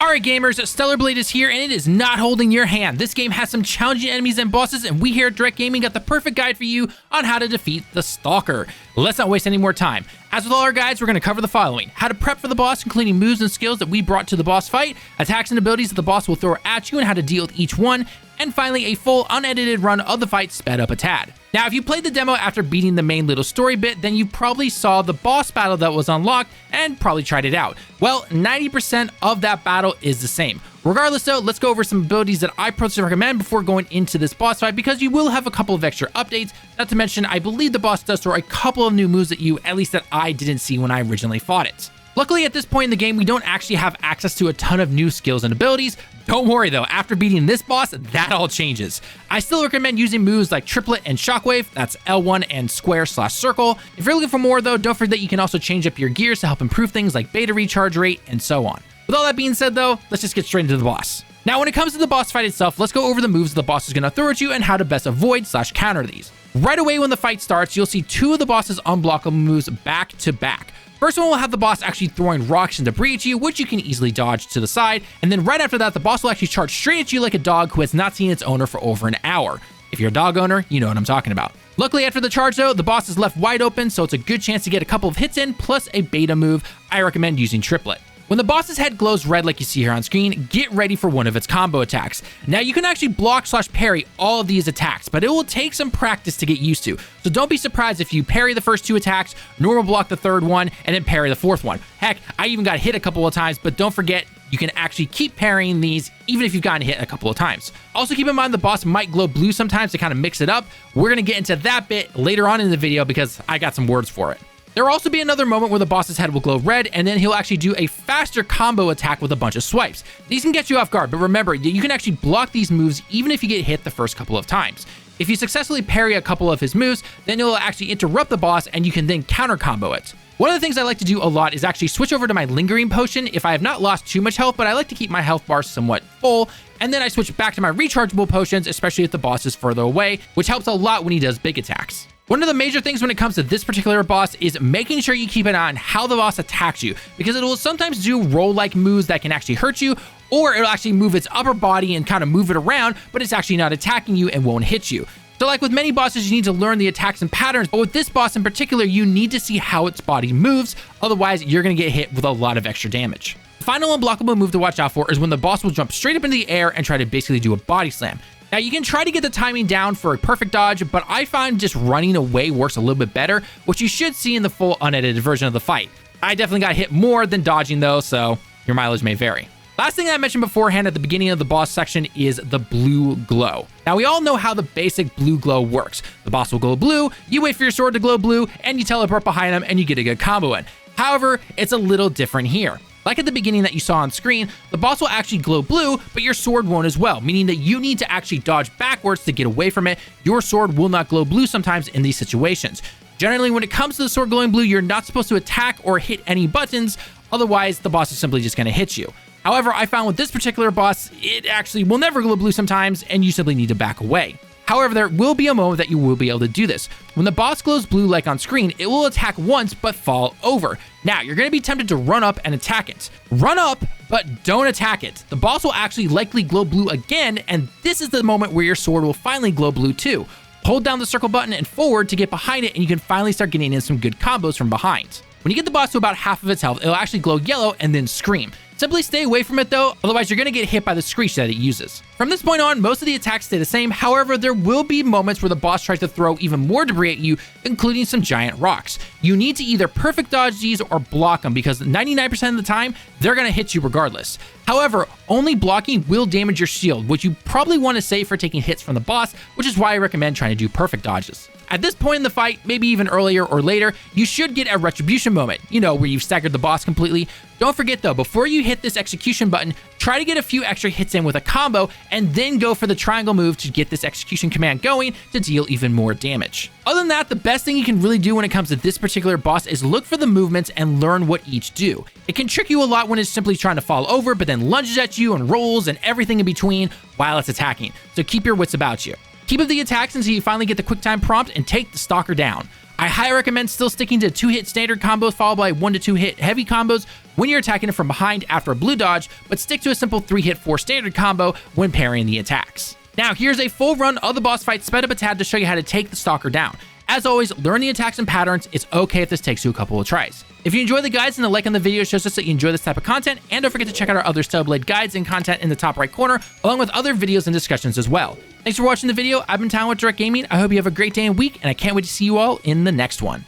Alright gamers, Stellar Blade is here and it is not holding your hand. This game has some challenging enemies and bosses, and we here at Direct Gaming got the perfect guide for you on how to defeat the Stalker. Let's not waste any more time. As with all our guides, we're going to cover the following: how to prep for the boss, including moves and skills that we brought to the boss fight, attacks and abilities that the boss will throw at you and how to deal with each one, and finally a full unedited run of the fight sped up a tad. Now, if you played the demo after beating the main little story bit, then you probably saw the boss battle that was unlocked and probably tried it out. Well, 90% of that battle is the same. Regardless though, let's go over some abilities that I personally recommend before going into this boss fight, because you will have a couple of extra updates. Not to mention, I believe the boss does throw a couple of new moves at you, at least that I didn't see when I originally fought it. Luckily, at this point in the game, we don't actually have access to a ton of new skills and abilities. Don't worry though, after beating this boss, that all changes. I still recommend using moves like Triplet and Shockwave, that's L1 and square/circle. If you're looking for more though, don't forget that you can also change up your gears to help improve things like beta recharge rate and so on. With all that being said though, let's just get straight into the boss. Now when it comes to the boss fight itself, let's go over the moves the boss is going to throw at you and how to best avoid/counter these. Right away when the fight starts, you'll see two of the boss's unblockable moves back to back. First one will have the boss actually throwing rocks and debris at you, which you can easily dodge to the side, and then right after that, the boss will actually charge straight at you like a dog who has not seen its owner for over an hour. If you're a dog owner, you know what I'm talking about. Luckily, after the charge though, the boss is left wide open, so it's a good chance to get a couple of hits in, plus a beta move. I recommend using Triplet. When the boss's head glows red like you see here on screen, get ready for one of its combo attacks. Now you can actually block/parry all of these attacks, but it will take some practice to get used to. So don't be surprised if you parry the first two attacks, normal block the third one, and then parry the fourth one. Heck, I even got hit a couple of times, but don't forget, you can actually keep parrying these even if you've gotten hit a couple of times. Also keep in mind the boss might glow blue sometimes to kind of mix it up. We're gonna get into that bit later on in the video because I got some words for it. There will also be another moment where the boss's head will glow red, and then he'll actually do a faster combo attack with a bunch of swipes. These can get you off guard, but remember, you can actually block these moves even if you get hit the first couple of times. If you successfully parry a couple of his moves, then it'll actually interrupt the boss and you can then counter combo it. One of the things I like to do a lot is actually switch over to my lingering potion if I have not lost too much health, but I like to keep my health bar somewhat full, and then I switch back to my rechargeable potions, especially if the boss is further away, which helps a lot when he does big attacks. One of the major things when it comes to this particular boss is making sure you keep an eye on how the boss attacks you, because it will sometimes do roll-like moves that can actually hurt you, or it'll actually move its upper body and kind of move it around, but it's actually not attacking you and won't hit you. So like with many bosses, you need to learn the attacks and patterns, but with this boss in particular, you need to see how its body moves, otherwise you're going to get hit with a lot of extra damage. The final unblockable move to watch out for is when the boss will jump straight up into the air and try to basically do a body slam. Now you can try to get the timing down for a perfect dodge, but I find just running away works a little bit better, which you should see in the full unedited version of the fight. I definitely got hit more than dodging though, so your mileage may vary. Last thing I mentioned beforehand at the beginning of the boss section is the blue glow. Now we all know how the basic blue glow works. The boss will glow blue, you wait for your sword to glow blue, and you teleport behind him and you get a good combo in. However, it's a little different here. Like at the beginning that you saw on screen, the boss will actually glow blue, but your sword won't as well, meaning that you need to actually dodge backwards to get away from it. Your sword will not glow blue sometimes in these situations. Generally, when it comes to the sword glowing blue, you're not supposed to attack or hit any buttons, otherwise the boss is simply just going to hit you. However, I found with this particular boss, it actually will never glow blue sometimes, and you simply need to back away. However, there will be a moment that you will be able to do this. When the boss glows blue like on screen, it will attack once but fall over. Now, you're going to be tempted to run up and attack it. Run up, but don't attack it. The boss will actually likely glow blue again, and this is the moment where your sword will finally glow blue too. Hold down the circle button and forward to get behind it, and you can finally start getting in some good combos from behind. When you get the boss to about half of its health, it'll actually glow yellow and then scream. Simply stay away from it though, otherwise you're going to get hit by the screech that it uses. From this point on, most of the attacks stay the same. However, there will be moments where the boss tries to throw even more debris at you, including some giant rocks. You need to either perfect dodge these or block them, because 99% of the time, they're going to hit you regardless. However, only blocking will damage your shield, which you probably want to save for taking hits from the boss, which is why I recommend trying to do perfect dodges. At this point in the fight, maybe even earlier or later, you should get a retribution moment, where you've staggered the boss completely. Don't forget though, before you hit this execution button, try to get a few extra hits in with a combo, and then go for the triangle move to get this execution command going to deal even more damage. Other than that, the best thing you can really do when it comes to this particular boss is look for the movements and learn what each do. It can trick you a lot when it's simply trying to fall over, but then lunges at you and rolls and everything in between while it's attacking, so keep your wits about you. Keep up the attacks until you finally get the quick time prompt and take the Stalker down. I highly recommend still sticking to 2-hit standard combos followed by 1 to 2 hit heavy combos. when you're attacking it from behind after a blue dodge, but stick to a simple 3-hit 4 standard combo when parrying the attacks. Now here's a full run of the boss fight sped up a tad to show you how to take the Stalker down. As always, learn the attacks and patterns. It's okay if this takes you a couple of tries. If you enjoy the guides, and the like on the video shows us that you enjoy this type of content, and don't forget to check out our other Stubblade guides and content in the top right corner, along with other videos and discussions as well. Thanks for watching the video. I've been Tallen with Direct Gaming. I hope you have a great day and week, and I can't wait to see you all in the next one.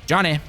Johnny.